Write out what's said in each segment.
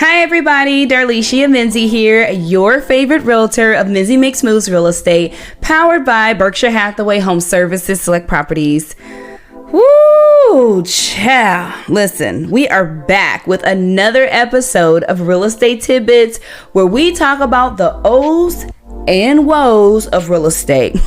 Hi everybody, Darlicia Menzie here, your favorite realtor of Menzie Makes Moves Real Estate, powered by Berkshire Hathaway Home Services Select Properties. Woo, child. Listen, we are back with another episode of Real Estate Tidbits, where we talk about the Ohhhhs and Whoooooooas of real estate.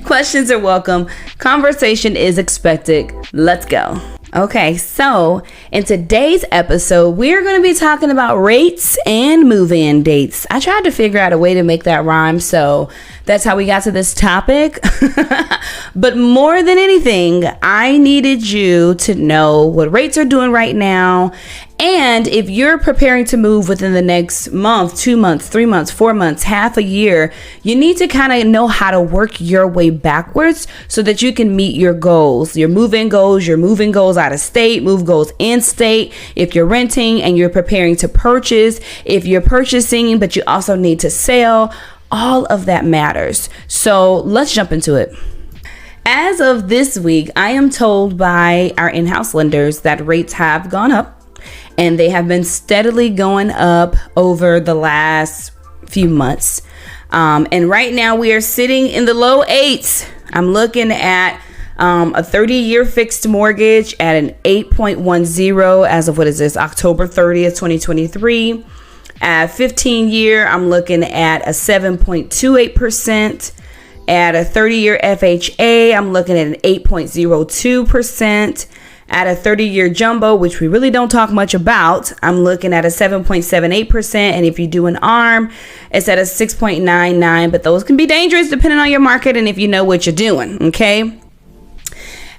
Questions are welcome. Conversation is expected. Let's go. Okay, so in today's episode, we're going to be talking about rates and move-in dates. I tried to figure out a way to make that rhyme, so that's how we got to this topic. But more than anything, I needed you to know what rates are doing right now. And if you're preparing to move within the next month, 2 months, 3 months, 4 months, half a year, you need to kind of know how to work your way backwards so that you can meet your goals, your move-in goals, your moving goals out of state, move goals in state. If you're renting and you're preparing to purchase, if you're purchasing, but you also need to sell, all of that matters. So let's jump into it. As of this week, I am told by our in-house lenders that rates have gone up. And they have been steadily going up over the last few months. And right now we are sitting in the low 8s. I'm looking at a 30-year fixed mortgage at an 8.10 as of October 30th, 2023. At 15-year, I'm looking at a 7.28%. At a 30-year FHA, I'm looking at an 8.02%. At a 30-year jumbo, which we really don't talk much about, I'm looking at a 7.78%. And if you do an ARM, it's at a 6.99. But those can be dangerous depending on your market and if you know what you're doing. Okay.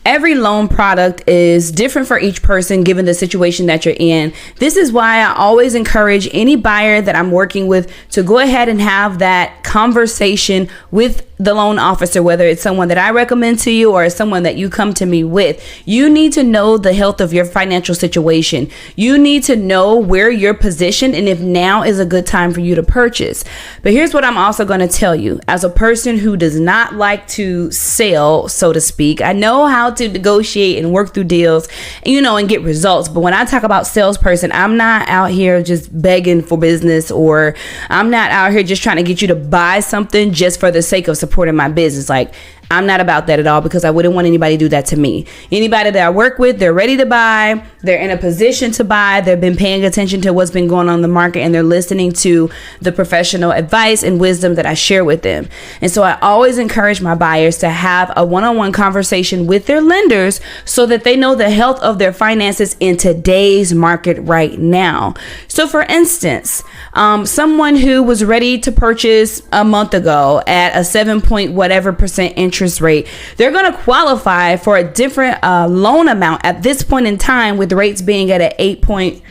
Every loan product is different for each person given the situation that you're in. This is why I always encourage any buyer that I'm working with to go ahead and have that conversation with the loan officer, whether it's someone that I recommend to you or someone that you come to me with. You need to know the health of your financial situation. You need to know where you're positioned and if now is a good time for you to purchase. But here's what I'm also going to tell you. As a person who does not like to sell, so to speak, I know how to negotiate and work through deals, and get results. But when I talk about salesperson, I'm not out here just begging for business, or I'm not out here just trying to get you to buy something just for the sake of supporting my business. Like, I'm not about that at all, because I wouldn't want anybody to do that to me. Anybody that I work with, they're ready to buy. They're in a position to buy. They've been paying attention to what's been going on in the market, and they're listening to the professional advice and wisdom that I share with them. And so I always encourage my buyers to have a one-on-one conversation with their lenders so that they know the health of their finances in today's market right now. So for instance, someone who was ready to purchase a month ago at a 7% interest rate, they're going to qualify for a different loan amount at this point in time, with the rates being at an 8.10%,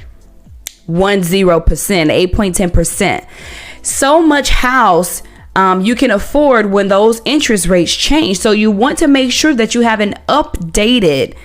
8.10%. So much house you can afford when those interest rates change. So you want to make sure that you have an updated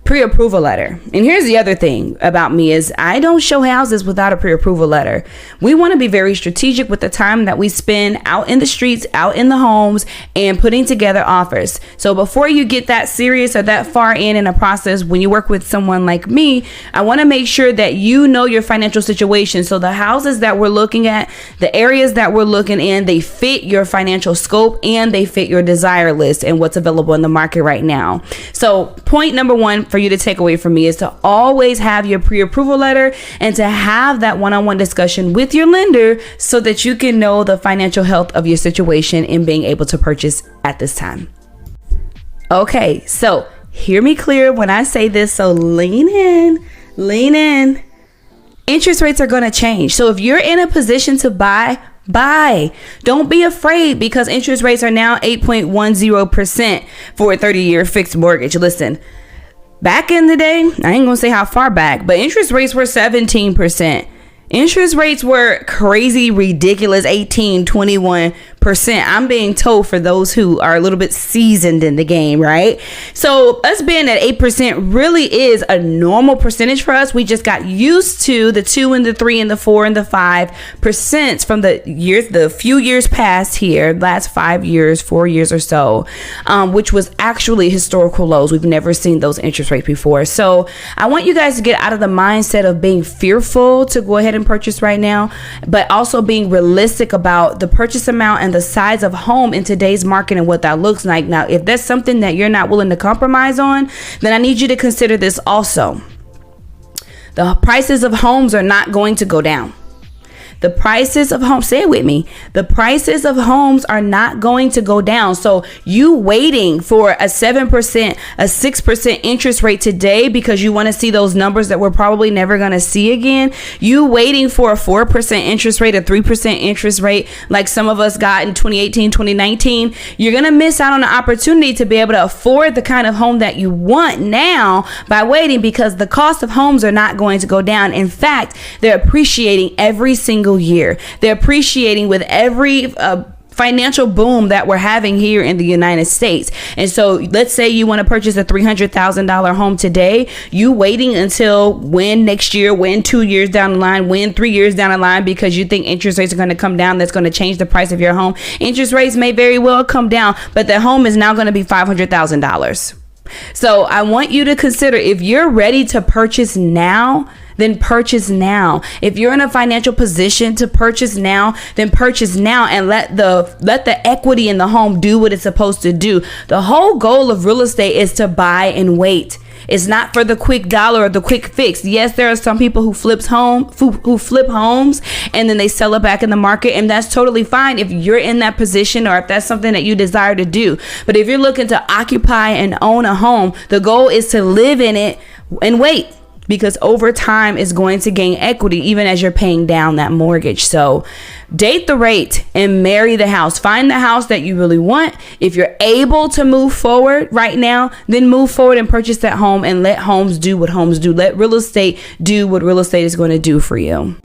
pre-approval letter. And here's the other thing about me is I don't show houses without a pre-approval letter. We want to be very strategic with the time that we spend out in the streets, out in the homes, and putting together offers. So before you get that serious or that far in a process, when you work with someone like me, I want to make sure that you know your financial situation. So the houses that we're looking at, the areas that we're looking in, they fit your financial scope and they fit your desire list and what's available in the market right now. So point number one for you to take away from me is to always have your pre-approval letter and to have that one-on-one discussion with your lender so that you can know the financial health of your situation in being able to purchase at this time. Okay, so hear me clear when I say this. So lean in. Interest rates are going to change. So if you're in a position to buy. Don't be afraid, because interest rates are now 8.10% for a 30-year fixed mortgage. Listen, back in the day, I ain't gonna say how far back, but interest rates were 17%. Interest rates were crazy, ridiculous, 18, 21%. I'm being told, for those who are a little bit seasoned in the game, right? So us being at 8% really is a normal percentage for us. We just got used to the 2 and the 3 and the 4 and the 5% from the few years past here, last 5 years, 4 years or so, which was actually historical lows. We've never seen those interest rates before. So I want you guys to get out of the mindset of being fearful to go ahead and purchase right now, but also being realistic about the purchase amount and the size of home in today's market and what that looks like. Now, if that's something that you're not willing to compromise on, then I need you to consider this also. The prices of homes are not going to go down. The prices of homes, say it with me, the prices of homes are not going to go down. So you waiting for a 7%, a 6% interest rate today because you want to see those numbers that we're probably never going to see again. You waiting for a 4% interest rate, a 3% interest rate like some of us got in 2018, 2019. You're going to miss out on the opportunity to be able to afford the kind of home that you want now by waiting, because the cost of homes are not going to go down. In fact, they're appreciating every single year. They're appreciating with every financial boom that we're having here in the United States. And so let's say you want to purchase a $300,000 home today. You waiting until when next year, when 2 years down the line, when 3 years down the line, because you think interest rates are going to come down. That's going to change the price of your home. Interest rates may very well come down, but the home is now going to be $500,000. So I want you to consider, if you're ready to purchase now, then purchase now. If you're in a financial position to purchase now, then purchase now, and let the equity in the home do what it's supposed to do. The whole goal of real estate is to buy and wait. It's not for the quick dollar or the quick fix. Yes, there are some people who flip homes and then they sell it back in the market, and that's totally fine if you're in that position or if that's something that you desire to do. But if you're looking to occupy and own a home, the goal is to live in it and wait, because over time is going to gain equity even as you're paying down that mortgage. So date the rate and marry the house. Find the house that you really want. If you're able to move forward right now, then move forward and purchase that home, and let homes do what homes do. Let real estate do what real estate is going to do for you.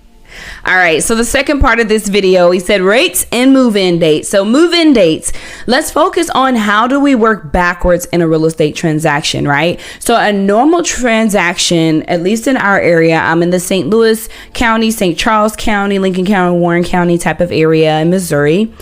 All right, so the second part of this video, he said rates and move-in dates. So move-in dates, let's focus on how do we work backwards in a real estate transaction, right? So a normal transaction, at least in our area, I'm in the St. Louis County, St. Charles County, Lincoln County, Warren County type of area in Missouri.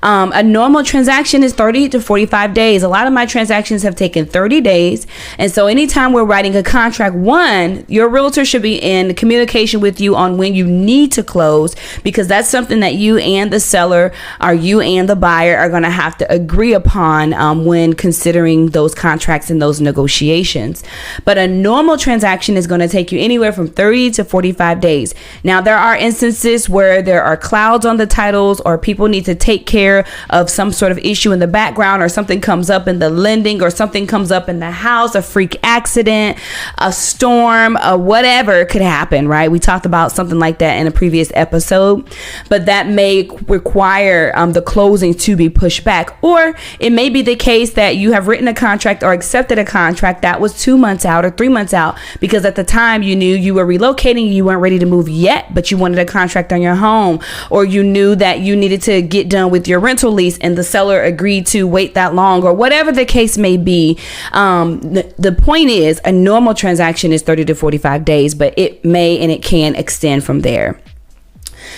A normal transaction is 30 to 45 days. A lot of my transactions have taken 30 days. And so anytime we're writing a contract, one, your realtor should be in communication with you on when you need to close, because that's something that you and the seller, or you and the buyer, are going to have to agree upon when considering those contracts and those negotiations. But a normal transaction is going to take you anywhere from 30 to 45 days. Now, there are instances where there are clouds on the titles, or people need to take care of some sort of issue in the background, or something comes up in the lending, or something comes up in the house, a freak accident, a storm, whatever could happen, right? We talked about something like that in a previous episode, but that may require the closing to be pushed back. Or it may be the case that you have written a contract or accepted a contract that was 2 months out or 3 months out, because at the time you knew you were relocating, you weren't ready to move yet, but you wanted a contract on your home, or you knew that you needed to get done with your rental lease and the seller agreed to wait that long, or whatever the case may be. The point is, a normal transaction is 30 to 45 days, but it may and it can extend from there.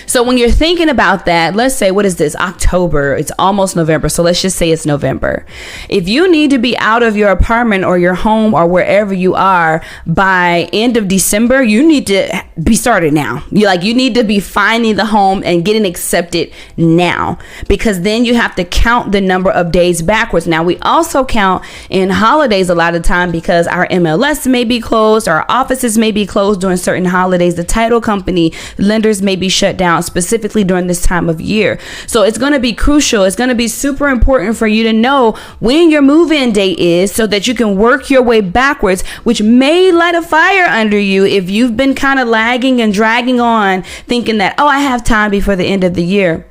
So when you're thinking about that, let's say, what is this? October, it's almost November. So let's just say it's November. If you need to be out of your apartment or your home or wherever you are by end of December, you need to be started now. You need to be finding the home and getting accepted now, because then you have to count the number of days backwards. Now, we also count in holidays a lot of time, because our MLS may be closed, our offices may be closed during certain holidays. The title company, lenders may be shut down specifically during this time of year. So it's going to be crucial. It's going to be super important for you to know when your move-in date is, so that you can work your way backwards, which may light a fire under you if you've been kind of lagging and dragging on, thinking that, oh, I have time before the end of the year.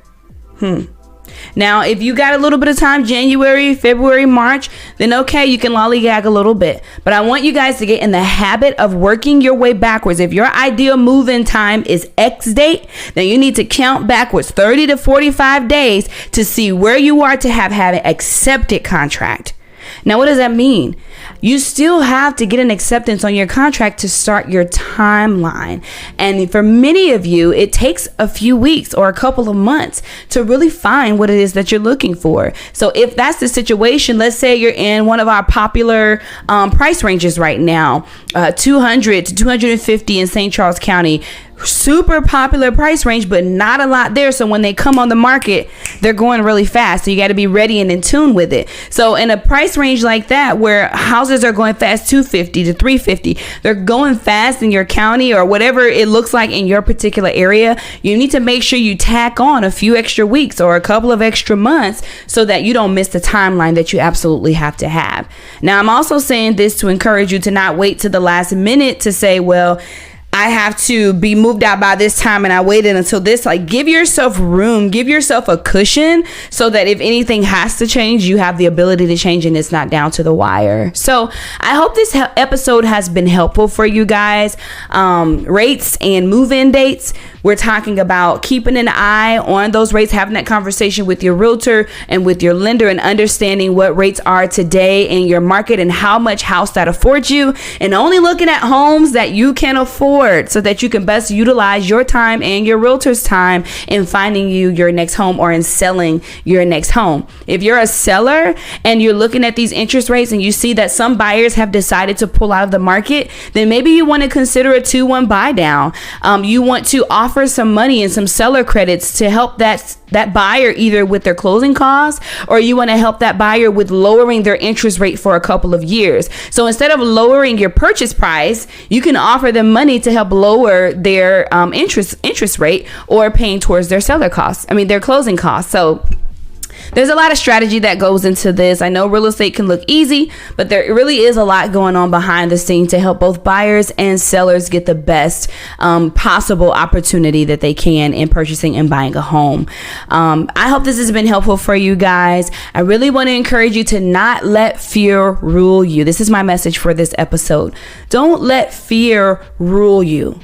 Now, if you got a little bit of time, January, February, March, then okay, you can lollygag a little bit. But I want you guys to get in the habit of working your way backwards. If your ideal move-in time is X date, then you need to count backwards 30 to 45 days to see where you are to have an accepted contract. Now, what does that mean? You still have to get an acceptance on your contract to start your timeline. And for many of you, it takes a few weeks or a couple of months to really find what it is that you're looking for. So if that's the situation, let's say you're in one of our popular price ranges right now, 200 to 250 in St. Charles County. Super popular price range, but not a lot there. So when they come on the market, they're going really fast. So you got to be ready and in tune with it. So in a price range like that, where houses are going fast, 250 to 350, they're going fast in your county or whatever it looks like in your particular area. You need to make sure you tack on a few extra weeks or a couple of extra months so that you don't miss the timeline that you absolutely have to have. Now, I'm also saying this to encourage you to not wait to the last minute to say, well, I have to be moved out by this time and I waited until this. Like, give yourself room, give yourself a cushion so that if anything has to change, you have the ability to change and it's not down to the wire. So I hope this episode has been helpful for you guys. Rates and move-in dates. We're talking about keeping an eye on those rates, having that conversation with your realtor and with your lender and understanding what rates are today in your market and how much house that affords you, and only looking at homes that you can afford so that you can best utilize your time and your realtor's time in finding you your next home or in selling your next home. If you're a seller and you're looking at these interest rates and you see that some buyers have decided to pull out of the market, then maybe you want to consider a 2-1 buy down. You want to offer some money and some seller credits to help that buyer either with their closing costs, or you want to help that buyer with lowering their interest rate for a couple of years. So instead of lowering your purchase price, you can offer them money to help lower their interest rate or paying towards their seller costs. Their closing costs. So there's a lot of strategy that goes into this. I know real estate can look easy, but there really is a lot going on behind the scenes to help both buyers and sellers get the best possible opportunity that they can in purchasing and buying a home. I hope this has been helpful for you guys. I really want to encourage you to not let fear rule you. This is my message for this episode. Don't let fear rule you.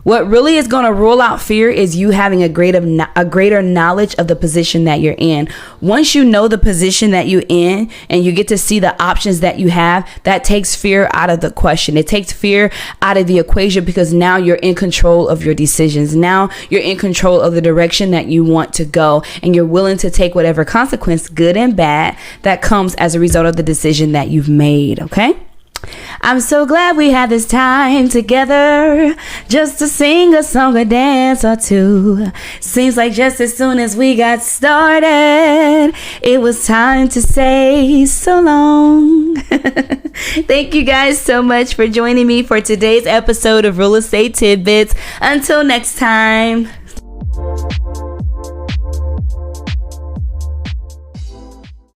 What really is going to rule out fear is you having a greater knowledge of the position that you're in. Once you know the position that you're in and you get to see the options that you have, that takes fear out of the question. It takes fear out of the equation because now you're in control of your decisions. Now you're in control of the direction that you want to go, and you're willing to take whatever consequence, good and bad, that comes as a result of the decision that you've made. Okay? I'm so glad we had this time together just to sing a song or dance or two. Seems like just as soon as we got started, it was time to say so long. Thank you guys so much for joining me for today's episode of Real Estate Tidbits. Until next time.